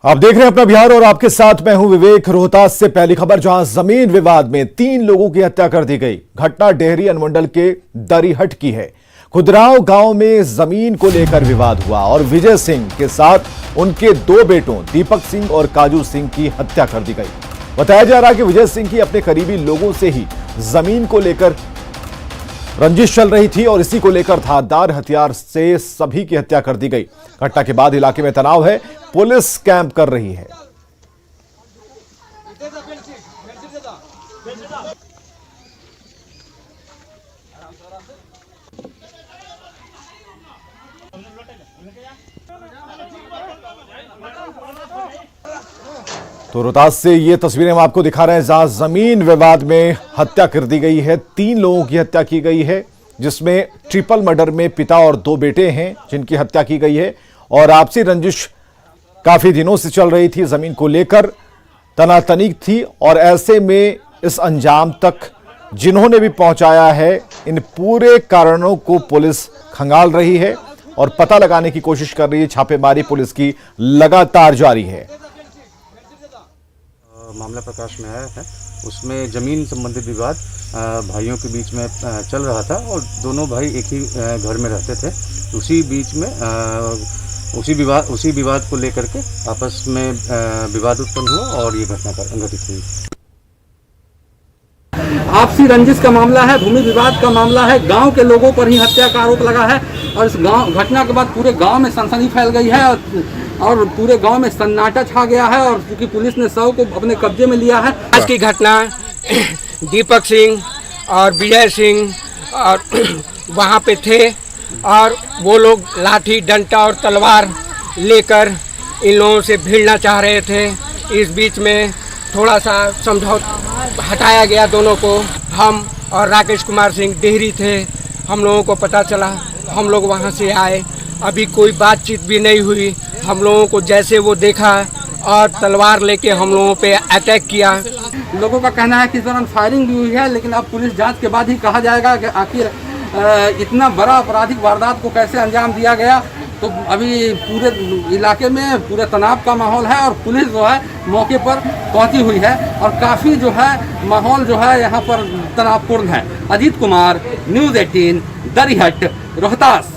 आप देख रहे हैं अपना बिहार और आपके साथ मैं हूं विवेक। रोहतास से पहली खबर, जहां जमीन विवाद में 3 लोगों की हत्या कर दी गई। घटना डेहरी अनुमंडल के दरिहट की है। खुदराव गांव में जमीन को लेकर विवाद हुआ और विजय सिंह के साथ उनके 2 बेटों दीपक सिंह और काजू सिंह की हत्या कर दी गई। बताया जा रहा है कि विजय सिंह की अपने करीबी लोगों से ही जमीन को लेकर रंजिश चल रही थी और इसी को लेकर धारदार हथियार से सभी की हत्या कर दी गई। घटना के बाद इलाके में तनाव है, पुलिस कैंप कर रही है। तो रोहतास से ये तस्वीरें हम आपको दिखा रहे हैं, जहां जमीन विवाद में हत्या कर दी गई है। 3 लोगों की हत्या की गई है, जिसमें ट्रिपल मर्डर में पिता और 2 बेटे हैं जिनकी हत्या की गई है। और आपसी रंजिश काफी दिनों से चल रही थी, जमीन को लेकर तनातनी थी और ऐसे में इस अंजाम तक जिन्होंने भी पहुंचाया है, इन पूरे कारणों को पुलिस खंगाल रही है और पता लगाने की कोशिश कर रही है। छापेमारी पुलिस की लगातार जारी है। मामला प्रकाश में आया है, उसमें जमीन संबंधित विवाद भाइयों के बीच में चल रहा था और दोनों भाई एक ही घर में रहते थे। उसी बीच में उसी विवाद को लेकर के आपस में विवाद उत्पन्न हुआ और ये घटना घटित हुई। आपसी रंजिश का मामला है, भूमि विवाद का मामला है। गांव के लोगों पर ही हत्या का आरोप लगा है और इस घटना के बाद पूरे गांव में सनसनी फैल गई है और पूरे गांव में सन्नाटा छा गया है और क्योंकि पुलिस ने शव को अपने कब्जे में लिया है। आज की घटना दीपक सिंह और विजय सिंह और वहाँ पे थे और वो लोग लाठी डंडा और तलवार लेकर इन लोगों से भिड़ना चाह रहे थे। इस बीच में थोड़ा सा समझौता हटाया गया दोनों को। हम और राकेश कुमार सिंह डेहरी थे, हम लोगों को पता चला, हम लोग वहाँ से आए। अभी कोई बातचीत भी नहीं हुई। हम लोगों को जैसे वो देखा और तलवार लेके हम लोगों पे अटैक किया। लोगों का कहना है कि इस दौरान फायरिंग भी हुई है, लेकिन अब पुलिस जांच के बाद ही कहा जाएगा कि आखिर इतना बड़ा आपराधिक वारदात को कैसे अंजाम दिया गया। तो अभी पूरे इलाके में पूरे तनाव का माहौल है और पुलिस जो है मौके पर पहुंची हुई है और काफ़ी जो है माहौल जो है यहाँ पर तनावपूर्ण है। अजीत कुमार, न्यूज़ 18, दरिहट, रोहतास।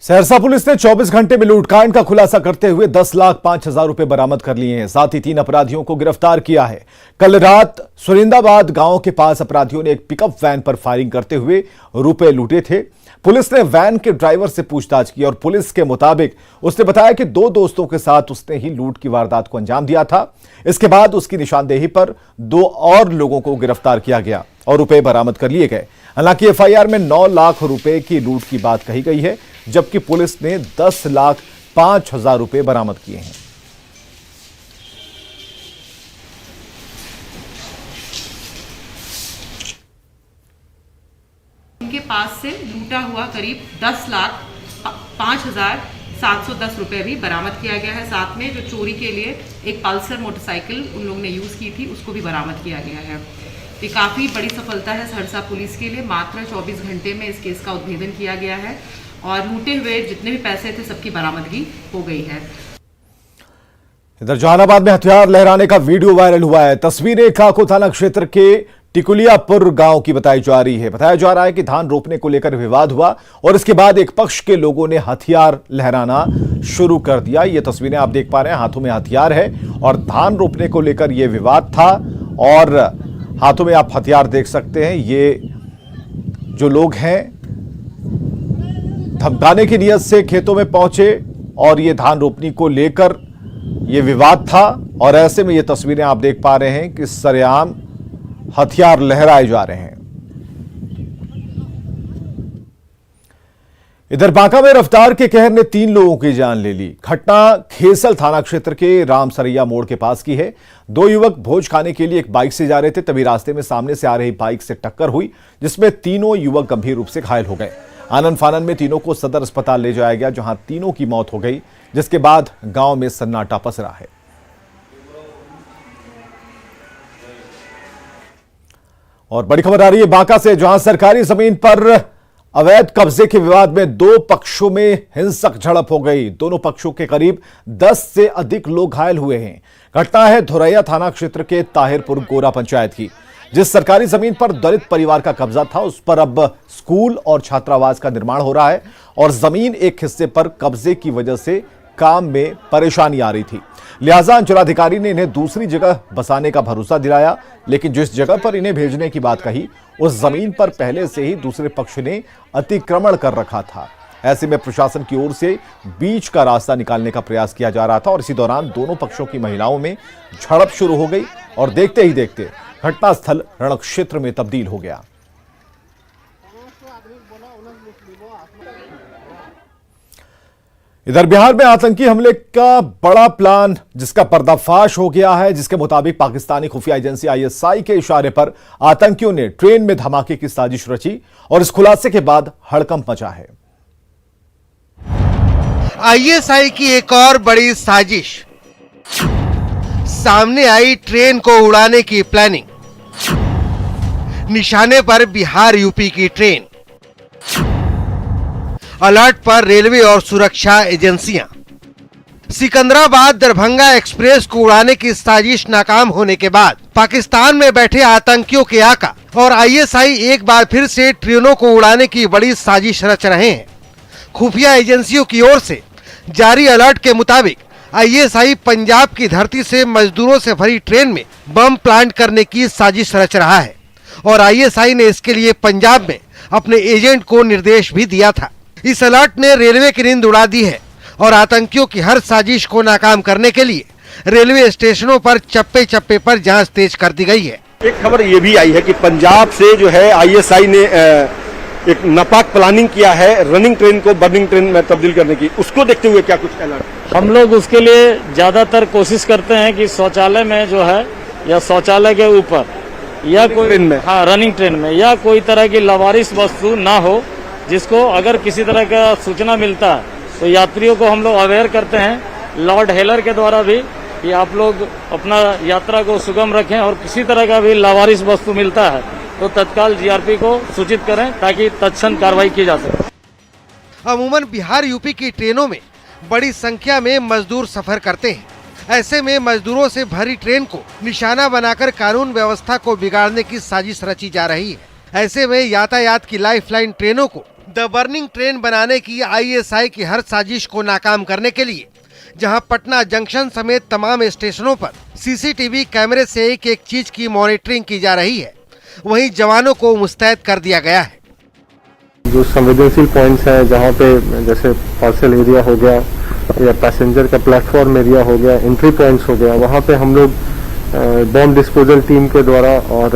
सहरसा पुलिस ने 24 घंटे में लूटकांड का खुलासा करते हुए 10,05,000 रुपए बरामद कर लिए हैं। साथ ही 3 अपराधियों को गिरफ्तार किया है। कल रात सुरिंदाबाद गांव के पास अपराधियों ने एक पिकअप वैन पर फायरिंग करते हुए रुपए लूटे थे। पुलिस ने वैन के ड्राइवर से पूछताछ की और पुलिस के मुताबिक उसने बताया कि 2 दोस्तों के साथ उसने ही लूट की वारदात को अंजाम दिया था। इसके बाद उसकी निशानदेही पर 2 और लोगों को गिरफ्तार किया गया और रुपए बरामद कर लिए गए। हालांकि एफआईआर में 9 लाख रुपए की लूट की बात कही गई है, जबकि पुलिस ने 10,05,000 रुपए बरामद किए हैं। उनके पास से लूटा हुआ करीब 10,05,710 रुपए भी बरामद किया गया है। साथ में जो चोरी के लिए एक पल्सर मोटरसाइकिल उन लोगों ने यूज़ की थी, उसको भी बरामद किया गया है। ये काफ़ी बड़ी सफलता है सहरसा पुलिस के लिए। मात्र 24 घंटे में इस केस का उद्भेदन किया गया है और लूटे हुए जितने भी पैसे थे सबकी बरामदगी हो गई है। इधर जहानाबाद में हथियार लहराने का वीडियो वायरल हुआ है। तस्वीरें काको थाना क्षेत्र के टिकुलियापुर गांव की बताई जा रही है। बताया जा रहा है कि धान रोपने को लेकर विवाद हुआ और इसके बाद एक पक्ष के लोगों ने हथियार लहराना शुरू कर दिया। ये तस्वीरें आप देख पा रहे हैं, हाथों में हथियार है और धान रोपने को लेकर यह विवाद था और हाथों में आप हथियार देख सकते हैं। ये जो लोग हैं धमकाने की नियत से खेतों में पहुंचे और ये धान रोपनी को लेकर ये विवाद था और ऐसे में ये तस्वीरें आप देख पा रहे हैं कि सरेआम हथियार लहराए जा रहे हैं। इधर बांका में रफ्तार के कहर ने 3 लोगों की जान ले ली। घटना खेसल थाना क्षेत्र के रामसरैया मोड़ के पास की है। 2 युवक भोज खाने के लिए एक बाइक से जा रहे थे, तभी रास्ते में सामने से आ रही बाइक से टक्कर हुई, जिसमें तीनों युवक गंभीर रूप से घायल हो गए। आनन फानन में तीनों को सदर अस्पताल ले जाया गया, जहां तीनों की मौत हो गई, जिसके बाद गांव में सन्नाटा पसरा है। और बड़ी खबर आ रही है बांका से, जहां सरकारी जमीन पर अवैध कब्जे के विवाद में दो पक्षों में हिंसक झड़प हो गई। दोनों पक्षों के करीब 10 से अधिक लोग घायल हुए हैं। घटना है धोरैया थाना क्षेत्र के ताहिरपुर गोरा पंचायत की। जिस सरकारी जमीन पर दलित परिवार का कब्जा था, उस पर अब स्कूल और छात्रावास का निर्माण हो रहा है और जमीन एक हिस्से पर कब्जे की वजह से काम में परेशानी आ रही थी। लिहाजा अंचलाधिकारी ने इन्हें दूसरी जगह बसाने का भरोसा दिलाया, लेकिन जिस जगह पर इन्हें भेजने की बात कही, उस जमीन पर पहले से ही दूसरे पक्ष ने अतिक्रमण कर रखा था। ऐसे में प्रशासन की ओर से बीच का रास्ता निकालने का प्रयास किया जा रहा था और इसी दौरान दोनों पक्षों की महिलाओं में झड़प शुरू हो गई और देखते ही देखते घटनास्थल रणक्षेत्र में तब्दील हो गया। इधर बिहार में आतंकी हमले का बड़ा प्लान जिसका पर्दाफाश हो गया है, जिसके मुताबिक पाकिस्तानी खुफिया एजेंसी आईएसआई के इशारे पर आतंकियों ने ट्रेन में धमाके की साजिश रची और इस खुलासे के बाद हड़कंप मचा है। आईएसआई की एक और बड़ी साजिश सामने आई। ट्रेन को उड़ाने की प्लानिंग, निशाने पर बिहार यूपी की ट्रेन, अलर्ट पर रेलवे और सुरक्षा एजेंसियां। सिकंदराबाद दरभंगा एक्सप्रेस को उड़ाने की साजिश नाकाम होने के बाद पाकिस्तान में बैठे आतंकियों के आका और आईएसआई एक बार फिर से ट्रेनों को उड़ाने की बड़ी साजिश रच रहे हैं। खुफिया एजेंसियों की ओर से जारी अलर्ट के मुताबिक आईएसआई पंजाब की धरती से मजदूरों से भरी ट्रेन में बम प्लांट करने की साजिश रच रहा है और आईएसआई ने इसके लिए पंजाब में अपने एजेंट को निर्देश भी दिया था। इस अलर्ट ने रेलवे की नींद उड़ा दी है और आतंकियों की हर साजिश को नाकाम करने के लिए रेलवे स्टेशनों पर चप्पे चप्पे पर जांच तेज कर दी गई है। एक खबर ये भी आई है कि पंजाब से जो है आईएसआई ने एक नापाक प्लानिंग किया है रनिंग ट्रेन को बर्निंग ट्रेन में तब्दील करने की। उसको देखते हुए क्या कुछ अलर्ट? हम लोग उसके लिए ज्यादातर कोशिश करते हैं कि शौचालय में जो है या शौचालय के ऊपर या कोई ट्रेन में, हाँ रनिंग ट्रेन में या कोई तरह की लावारिस वस्तु ना हो, जिसको अगर किसी तरह का सूचना मिलता है तो यात्रियों को हम लोग अवेयर करते हैं लॉर्ड हेलर के द्वारा भी कि आप लोग अपना यात्रा को सुगम रखें और किसी तरह का भी लावारिस वस्तु मिलता है तो तत्काल जीआरपी को सूचित करें ताकि तत्क्षण कार्रवाई की जा सके। अमूमन बिहार यूपी की ट्रेनों में बड़ी संख्या में मजदूर सफर करते हैं। ऐसे में मजदूरों से भरी ट्रेन को निशाना बनाकर कानून व्यवस्था को बिगाड़ने की साजिश रची जा रही है। ऐसे में यातायात की लाइफलाइन ट्रेनों को द बर्निंग ट्रेन बनाने की आईएसआई की हर साजिश को नाकाम करने के लिए जहां पटना जंक्शन समेत तमाम स्टेशनों पर सीसीटीवी कैमरे से एक एक चीज की मॉनिटरिंग की जा रही है, वहीं जवानों को मुस्तैद कर दिया गया है। जो संवेदनशील पॉइंट्स हैं जहां पे जैसे पार्सल एरिया हो गया या पैसेंजर का प्लेटफॉर्म एरिया हो गया, एंट्री पॉइंट्स हो गया, वहां पे हम लोग बॉम्ब डिस्पोजल टीम के द्वारा और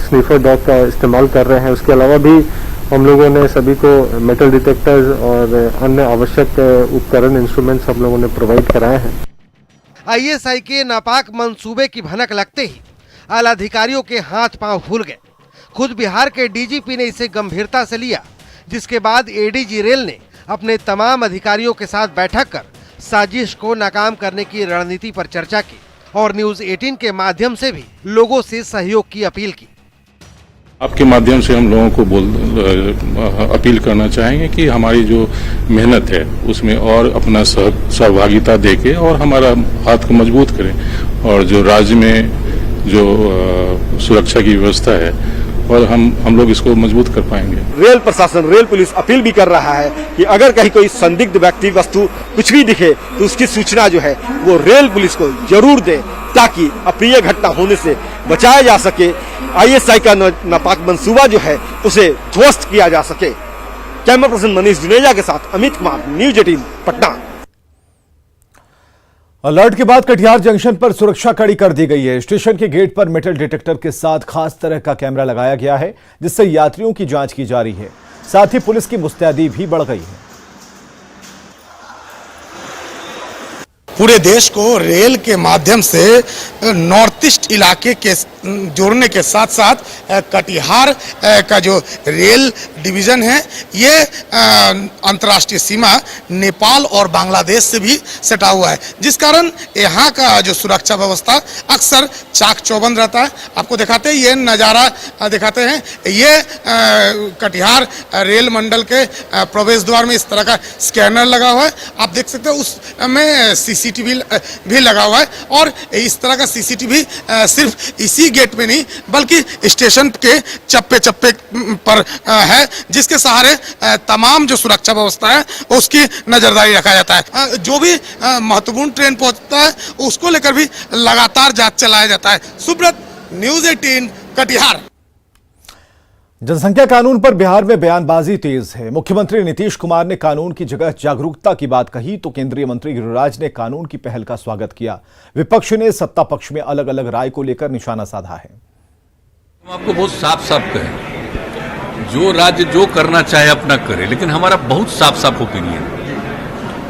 स्नीफर डॉग का इस्तेमाल कर रहे हैं। उसके अलावा भी हम लोगों ने सभी को मेटल डिटेक्टर्स और अन्य आवश्यक उपकरण इंस्ट्रूमेंट्स हम लोगों ने प्रोवाइड कराए हैं। आईएसआई के नापाक मंसूबे की भनक लगते ही आला अधिकारियों के हाथ पांव फूल गए। खुद बिहार के डीजीपी ने इसे गंभीरता से लिया, जिसके बाद एडीजी रेल ने अपने तमाम अधिकारियों के साथ बैठक कर साजिश को नाकाम करने की रणनीति पर चर्चा की और न्यूज 18 के माध्यम से भी लोगों से सहयोग की अपील की। आपके माध्यम से हम लोगों को अपील करना चाहेंगे कि हमारी जो मेहनत है उसमें और अपना सहभागिता देके और हमारा हाथ को मजबूत करें और जो राज्य में जो सुरक्षा की व्यवस्था है और हम लोग इसको मजबूत कर पाएंगे। रेल प्रशासन, रेल पुलिस अपील भी कर रहा है कि अगर कहीं कोई संदिग्ध व्यक्ति वस्तु कुछ भी दिखे तो उसकी सूचना जो है वो रेल पुलिस को जरूर दे ताकि अप्रिय घटना होने से बचाया जा सके। आईएसआई का नापाक मंसूबा जो है उसे ध्वस्त किया जा सके। कैमरा पर्सन मनीष जुनेजा के साथ अमित कुमार, न्यूज 18 पटना। अलर्ट के बाद कटिहार जंक्शन पर सुरक्षा कड़ी कर दी गई है। स्टेशन के गेट पर मेटल डिटेक्टर के साथ खास तरह का कैमरा लगाया गया है, जिससे यात्रियों की जांच की जा रही है। साथ ही पुलिस की मुस्तैदी भी बढ़ गई है। पूरे देश को रेल के माध्यम से नॉर्थ ईस्ट इलाके के जोड़ने के साथ साथ कटिहार का जो रेल डिवीज़न है ये अंतर्राष्ट्रीय सीमा नेपाल और बांग्लादेश से भी सटा हुआ है, जिस कारण यहाँ का जो सुरक्षा व्यवस्था अक्सर चाक चौबंद रहता है। आपको दिखाते हैं, ये नज़ारा दिखाते हैं, ये कटिहार रेल मंडल के प्रवेश द्वार में इस तरह का स्कैनर लगा हुआ है। आप देख सकते हैं उसमें सीसीटीवी भी लगा हुआ है, और इस तरह का सीसीटीवी सिर्फ इसी गेट में नहीं बल्कि स्टेशन के चप्पे चप्पे पर है, जिसके सहारे तमाम जो सुरक्षा व्यवस्था है उसकी नजरदारी रखा जाता है। जो भी महत्वपूर्ण ट्रेन पहुंचता है उसको लेकर भी लगातार जांच चलाया जाता है। सुब्रत, न्यूज़ 18 कटिहार। जनसंख्या कानून पर बिहार में बयानबाजी तेज है। मुख्यमंत्री नीतीश कुमार ने कानून की जगह जागरूकता की बात कही तो केंद्रीय मंत्री गिरिराज ने कानून की पहल का स्वागत किया। विपक्ष ने सत्ता पक्ष में अलग अलग राय को लेकर निशाना साधा है। हम आपको बहुत साफ साफ कहें, जो राज्य जो करना चाहे अपना करे, लेकिन हमारा बहुत साफ साफ ओपिनियन,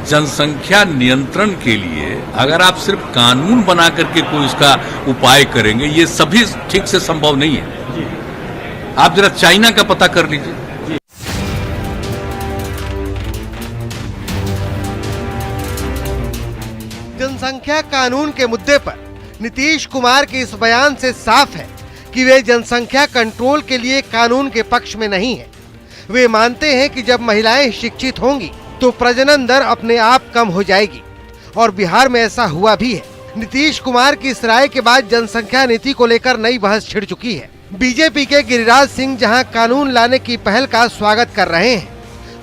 जनसंख्या नियंत्रण के लिए अगर आप सिर्फ कानून बना करके कोई उसका उपाय करेंगे, ये सभी ठीक से संभव नहीं है। आप जरा चाइना का पता कर लीजिए। जनसंख्या कानून के मुद्दे पर नीतीश कुमार के इस बयान से साफ है कि वे जनसंख्या कंट्रोल के लिए कानून के पक्ष में नहीं है। वे मानते हैं कि जब महिलाएं शिक्षित होंगी तो प्रजनन दर अपने आप कम हो जाएगी, और बिहार में ऐसा हुआ भी है। नीतीश कुमार की इस राय के बाद जनसंख्या नीति को लेकर नई बहस छिड़ चुकी है। बीजेपी के गिरिराज सिंह जहां कानून लाने की पहल का स्वागत कर रहे हैं,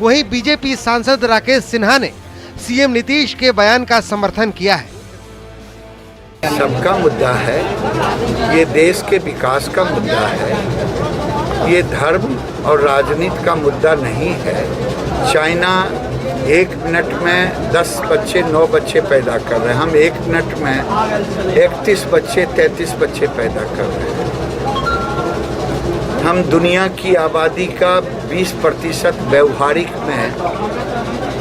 वहीं बीजेपी सांसद राकेश सिन्हा ने सीएम नीतीश के बयान का समर्थन किया है। सबका मुद्दा है, ये देश के विकास का मुद्दा है, ये धर्म और राजनीति का मुद्दा नहीं है। चाइना 1 मिनट में 10 बच्चे 9 बच्चे पैदा कर रहे हैं, हम 1 मिनट में 31 बच्चे 33 बच्चे पैदा कर रहे हैं। हम दुनिया की आबादी का 20% व्यवहारिक में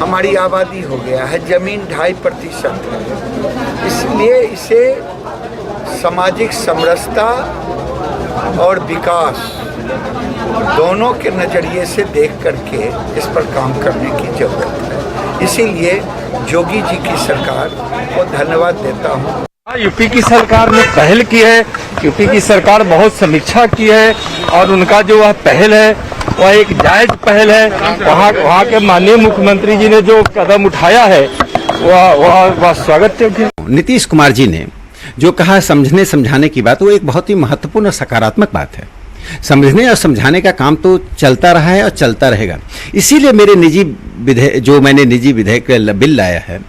हमारी आबादी हो गया है, जमीन 2.5% है। इसलिए इसे सामाजिक समरसता और विकास दोनों के नज़रिए से देख करके इस पर काम करने की जरूरत है। इसीलिए योगी जी की सरकार को धन्यवाद देता हूँ। यूपी की सरकार ने पहल की है, यूपी की सरकार बहुत समीक्षा की है, और उनका जो वह पहल है वह एक जायज पहल है। वहाँ के माननीय मुख्यमंत्री जी ने जो कदम उठाया है वह स्वागत योग्य। नीतीश कुमार जी ने जो कहा समझने समझाने की बात, वो एक बहुत ही महत्वपूर्ण और सकारात्मक बात है। समझने और समझाने का काम तो चलता रहा है और चलता रहेगा। इसीलिए मेरे मैंने निजी विधेयक बिल लाया है,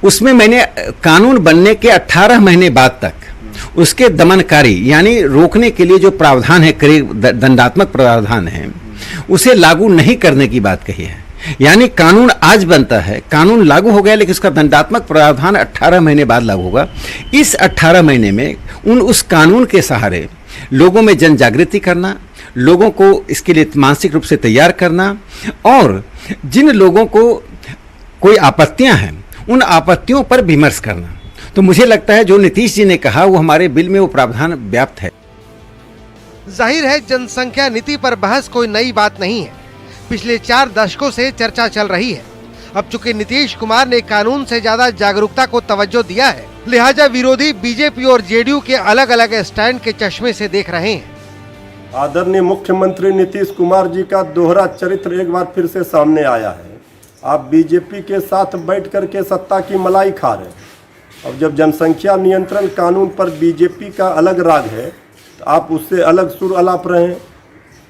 उसमें मैंने कानून बनने के 18 महीने बाद तक उसके दमनकारी यानी रोकने के लिए जो प्रावधान है, दंडात्मक प्रावधान है, उसे लागू नहीं करने की बात कही है। यानी कानून आज बनता है, कानून लागू हो गया, लेकिन उसका दंडात्मक प्रावधान 18 महीने बाद लागू होगा। इस 18 महीने में उस कानून के सहारे लोगों में जन जागृति करना, लोगों को इसके लिए मानसिक रूप से तैयार करना, और जिन लोगों को कोई आपत्तियां हैं उन आपत्तियों पर विमर्श करना। तो मुझे लगता है जो नीतीश जी ने कहा वो हमारे बिल में वो प्रावधान व्याप्त है। जाहिर है जनसंख्या नीति पर बहस कोई नई बात नहीं है, पिछले 4 दशकों से चर्चा चल रही है। अब चूंकि नीतीश कुमार ने कानून से ज्यादा जागरूकता को तवज्जो दिया है, लिहाजा विरोधी बीजेपी और जेडीयू के अलग अलग स्टैंड के चश्मे से देख रहे हैं। आदरणीय मुख्यमंत्री नीतीश कुमार जी का दोहरा चरित्र एक बार फिर से सामने आया है। आप बीजेपी के साथ बैठ करके सत्ता की मलाई खा रहे हैं। अब जब जनसंख्या नियंत्रण कानून पर बीजेपी का अलग राग है तो आप उससे अलग सुर अलाप रहे हैं।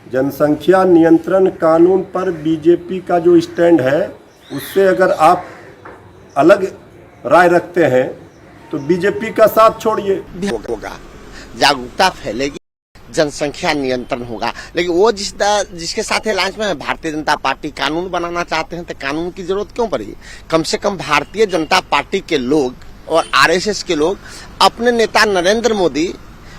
जनसंख्या नियंत्रण कानून पर बीजेपी का जो स्टैंड है उससे अगर आप अलग राय रखते हैं तो बीजेपी का साथ छोड़िए। होगा, जागरूकता फैलेगी, जनसंख्या नियंत्रण होगा। लेकिन वो जिसके साथ अलायंस में है, भारतीय जनता पार्टी कानून बनाना चाहते हैं, तो कानून की जरूरत क्यों पड़ेगी? कम से कम भारतीय जनता पार्टी के लोग और आरएसएस के लोग अपने नेता नरेंद्र मोदी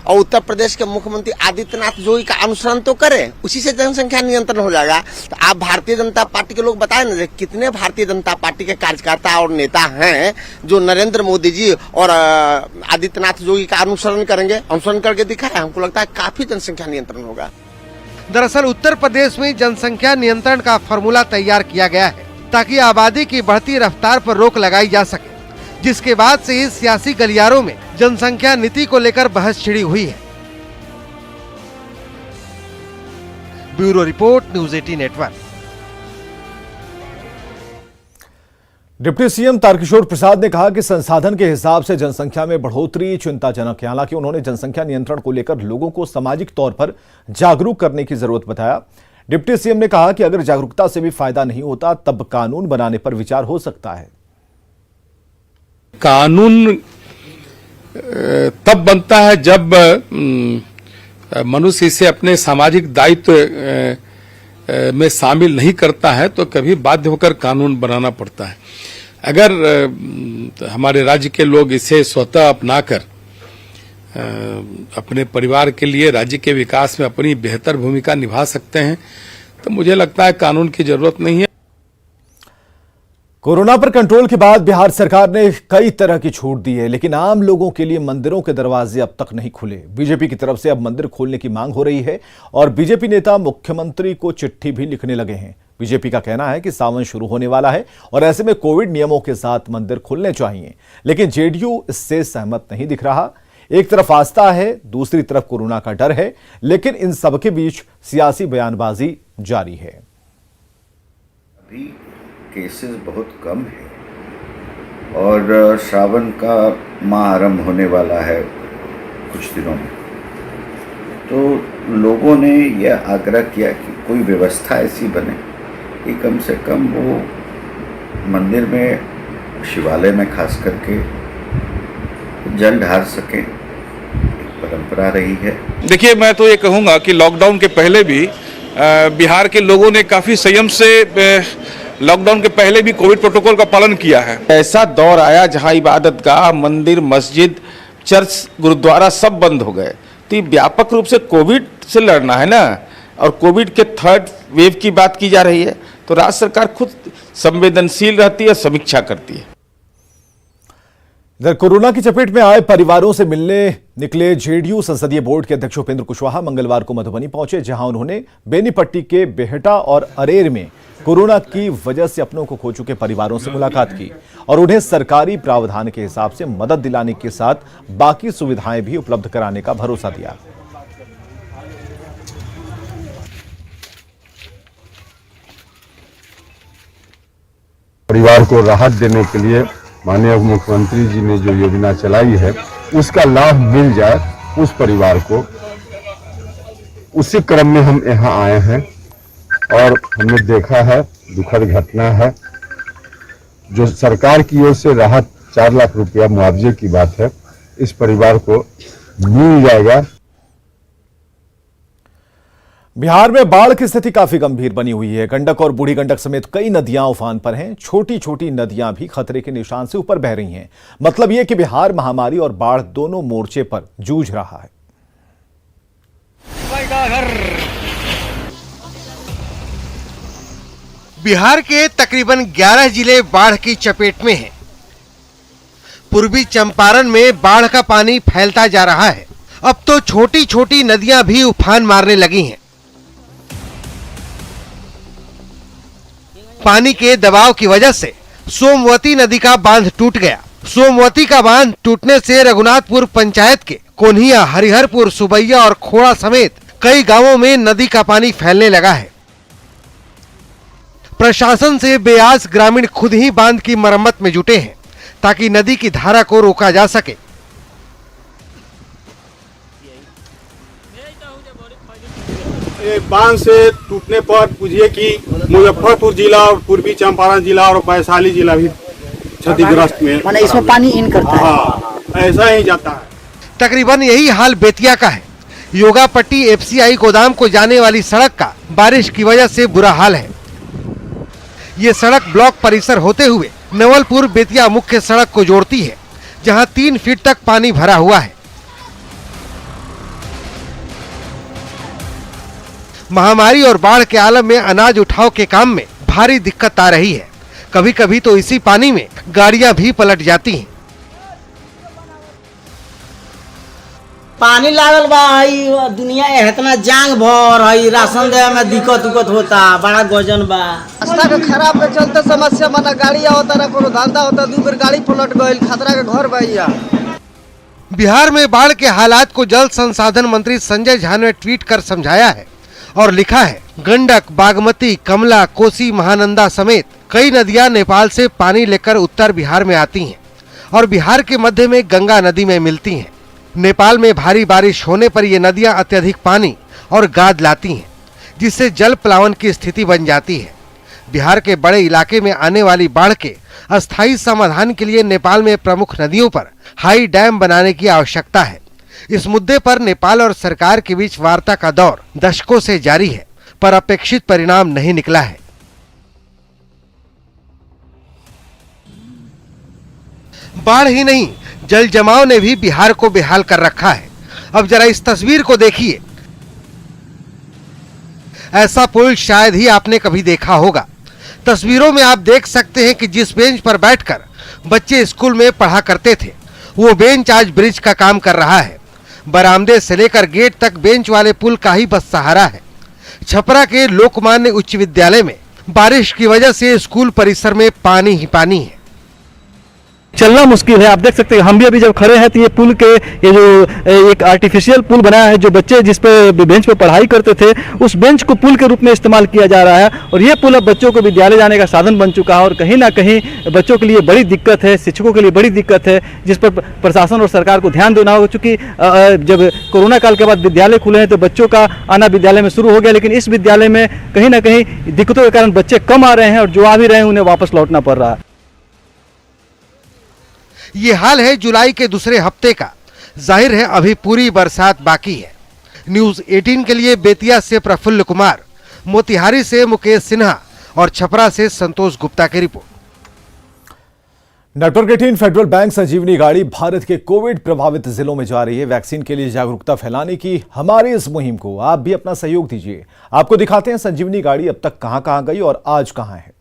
और उत्तर प्रदेश के मुख्यमंत्री आदित्यनाथ योगी का अनुसरण तो करें, उसी से जनसंख्या नियंत्रण हो जाएगा। तो आप भारतीय जनता पार्टी के लोग बताएं ना, कितने भारतीय जनता पार्टी के कार्यकर्ता और नेता हैं जो नरेंद्र मोदी जी और आदित्यनाथ योगी का अनुसरण करेंगे, अनुसरण करके दिखाए। हमको लगता है काफी जनसंख्या नियंत्रण होगा। दरअसल उत्तर प्रदेश में जनसंख्या नियंत्रण का फॉर्मूला तैयार किया गया है ताकि आबादी की बढ़ती रफ्तार पर रोक लगाई जा सके, जिसके बाद से ही सियासी गलियारों में जनसंख्या नीति को लेकर बहस छिड़ी हुई है। Bureau report, news 18 network. Deputy CM Tarkishore Prasad ने कहा कि संसाधन के हिसाब से जनसंख्या में बढ़ोतरी चिंताजनक है। हालांकि उन्होंने जनसंख्या नियंत्रण को लेकर लोगों को सामाजिक तौर पर जागरूक करने की जरूरत बताया। डिप्टी सीएम ने कहा कि अगर जागरूकता से भी फायदा नहीं होता तब कानून बनाने पर विचार हो सकता है। कानून तब बनता है जब मनुष्य इसे अपने सामाजिक दायित्व में शामिल नहीं करता है, तो कभी बाध्य होकर कानून बनाना पड़ता है। अगर हमारे राज्य के लोग इसे स्वतः अपनाकर अपने परिवार के लिए, राज्य के विकास में अपनी बेहतर भूमिका निभा सकते हैं, तो मुझे लगता है कानून की जरूरत नहीं है। कोरोना पर कंट्रोल के बाद बिहार सरकार ने कई तरह की छूट दी है, लेकिन आम लोगों के लिए मंदिरों के दरवाजे अब तक नहीं खुले। बीजेपी की तरफ से अब मंदिर खोलने की मांग हो रही है और बीजेपी नेता मुख्यमंत्री को चिट्ठी भी लिखने लगे हैं। बीजेपी का कहना है कि सावन शुरू होने वाला है और ऐसे में कोविड नियमों के साथ मंदिर खुलने चाहिए, लेकिन जेडीयू इससे सहमत नहीं दिख रहा। एक तरफ आस्था है, दूसरी तरफ कोरोना का डर है, लेकिन इन सबके बीच सियासी बयानबाजी जारी है। अभी केसेस बहुत कम है और श्रावण का माह आरंभ होने वाला है कुछ दिनों में, तो लोगों ने यह आग्रह किया कि कोई व्यवस्था ऐसी बने कि कम से कम वो मंदिर में, शिवालय में खास करके जल ढार सकें। एक परंपरा रही है। देखिए, मैं तो ये कहूँगा कि लॉकडाउन के पहले भी बिहार के लोगों ने काफ़ी संयम से लॉकडाउन के पहले भी कोविड प्रोटोकॉल का पालन किया है। ऐसा दौर आया जहां इबादत गाह, मंदिर, मस्जिद, चर्च, गुरुद्वारा सब बंद हो गए। तो ये व्यापक रूप से कोविड से लड़ना है ना, और कोविड के थर्ड वेव की बात की जा रही है, तो राज्य सरकार खुद संवेदनशील रहती है, समीक्षा करती है। इधर कोरोना की चपेट में आए परिवारों से मिलने निकले जेडीयू संसदीय बोर्ड के अध्यक्ष उपेंद्र कुशवाहा मंगलवार को मधुबनी पहुंचे, जहां उन्होंने बेनीपट्टी के बेहटा और अरेर में कोरोना की वजह से अपनों को खो चुके परिवारों से मुलाकात की और उन्हें सरकारी प्रावधान के हिसाब से मदद दिलाने के साथ बाकी सुविधाएं भी उपलब्ध कराने का भरोसा दिया। परिवार को राहत देने के लिए माननीय मुख्यमंत्री जी ने जो योजना चलाई है, उसका लाभ मिल जाए उस परिवार को, उसी क्रम में हम यहाँ आए हैं और हमने देखा है दुखद घटना है। जो सरकार की ओर से राहत 4 लाख रुपया मुआवजे की बात है, इस परिवार को मिल जाएगा। बिहार में बाढ़ की स्थिति काफी गंभीर बनी हुई है। गंडक और बूढ़ी गंडक समेत कई नदियां उफान पर हैं। छोटी छोटी नदियां भी खतरे के निशान से ऊपर बह रही हैं। मतलब यह कि बिहार महामारी और बाढ़ दोनों मोर्चे पर जूझ रहा है। बिहार के तकरीबन 11 जिले बाढ़ की चपेट में हैं। पूर्वी चंपारण में बाढ़ का पानी फैलता जा रहा है। अब तो छोटी छोटी नदियां भी उफान मारने लगी हैं। पानी के दबाव की वजह से सोमवती नदी का बांध टूट गया। सोमवती का बांध टूटने से रघुनाथपुर पंचायत के कोन्हिया, हरिहरपुर, सुबैया और खोड़ा समेत कई गांवों में नदी का पानी फैलने लगा है। प्रशासन से बेआस ग्रामीण खुद ही बांध की मरम्मत में जुटे हैं ताकि नदी की धारा को रोका जा सके। बांध से टूटने पर बुझिए कि मुजफ्फरपुर जिला और पूर्वी चंपारण जिला और वैशाली जिला भी क्षतिग्रस्त में, माने इसमें पानी इन करता है। हाँ, ऐसा ही जाता है। तकरीबन यही हाल बेतिया का है। योगापट्टी एफसीआई गोदाम को जाने वाली सड़क का बारिश की वजह से बुरा हाल है। ये सड़क ब्लॉक परिसर होते हुए नवलपुर बेतिया मुख्य सड़क को जोड़ती है, जहां 3 फीट तक पानी भरा हुआ है। महामारी और बाढ़ के आलम में अनाज उठाव के काम में भारी दिक्कत आ रही है। कभी कभी तो इसी पानी में गाड़ियां भी पलट जाती हैं। पानी लागल बा, दुनिया इतना जांग भर है, राशन देवे में दिक्कत होता, बड़ा गजन बा। रास्ता के खराब के चलते समस्या बना, गाड़ी होता ना कोनो धंधा होता, 2 बेर गाड़ी पलट गई, खतरा के घर भैया। बिहार में बाढ़ के हालात को जल संसाधन मंत्री संजय झा ने ट्वीट कर समझाया है और लिखा है, गंडक, बागमती, कमला, कोसी, महानंदा समेत कई नदियां नेपाल से पानी लेकर उत्तर बिहार में आती हैं और बिहार के मध्य में गंगा नदी में मिलती हैं। नेपाल में भारी बारिश होने पर ये नदियां अत्यधिक पानी और गाद लाती हैं, जिससे जल प्लावन की स्थिति बन जाती है। बिहार के बड़े इलाके में आने वाली बाढ़ के अस्थायी समाधान के लिए नेपाल में प्रमुख नदियों पर हाई डैम बनाने की आवश्यकता है। इस मुद्दे पर नेपाल और सरकार के बीच वार्ता का दौर दशकों से जारी है, पर अपेक्षित परिणाम नहीं निकला है। बाढ़ ही नहीं, जल जमाव ने भी बिहार को बेहाल कर रखा है। अब जरा इस तस्वीर को देखिए। ऐसा पुल शायद ही आपने कभी देखा होगा। तस्वीरों में आप देख सकते हैं कि जिस बेंच पर बैठकर बच्चे स्कूल में पढ़ा करते थे, वो बेंच आज ब्रिज का काम कर रहा है। बरामदे से लेकर गेट तक बेंच वाले पुल का ही बस सहारा है। छपरा के लोकमान्य उच्च विद्यालय में बारिश की वजह से स्कूल परिसर में पानी ही पानी है। चलना मुश्किल है। आप देख सकते हैं, हम भी अभी जब खड़े हैं तो ये पुल के, ये जो एक आर्टिफिशियल पुल बनाया है, जो बच्चे जिस पे बेंच पे पढ़ाई करते थे, उस बेंच को पुल के रूप में इस्तेमाल किया जा रहा है और ये पुल अब बच्चों को विद्यालय जाने का साधन बन चुका है और कहीं ना कहीं बच्चों के लिए बड़ी दिक्कत है, शिक्षकों के लिए बड़ी दिक्कत है, जिस पर प्रशासन और सरकार को ध्यान देना होगा। चूँकि जब कोरोना काल के बाद विद्यालय खुले हैं तो बच्चों का आना विद्यालय में शुरू हो गया, लेकिन इस विद्यालय में कहीं ना कहीं दिक्कतों के कारण बच्चे कम आ रहे हैं और जो आ भी रहे हैं उन्हें वापस लौटना पड़ रहा है। ये हाल है जुलाई के दूसरे हफ्ते का। जाहिर है अभी पूरी बरसात बाकी है। न्यूज़ 18 के लिए बेतिया से प्रफुल्ल कुमार, मोतिहारी से मुकेश सिन्हा और छपरा से संतोष गुप्ता की रिपोर्ट। नेटवर्क 18 फेडरल बैंक संजीवनी गाड़ी भारत के कोविड प्रभावित जिलों में जा रही है। वैक्सीन के लिए जागरूकता फैलाने की हमारी इस मुहिम को आप भी अपना सहयोग दीजिए। आपको दिखाते हैं संजीवनी गाड़ी अब तक कहां-कहां गई और आज कहां है।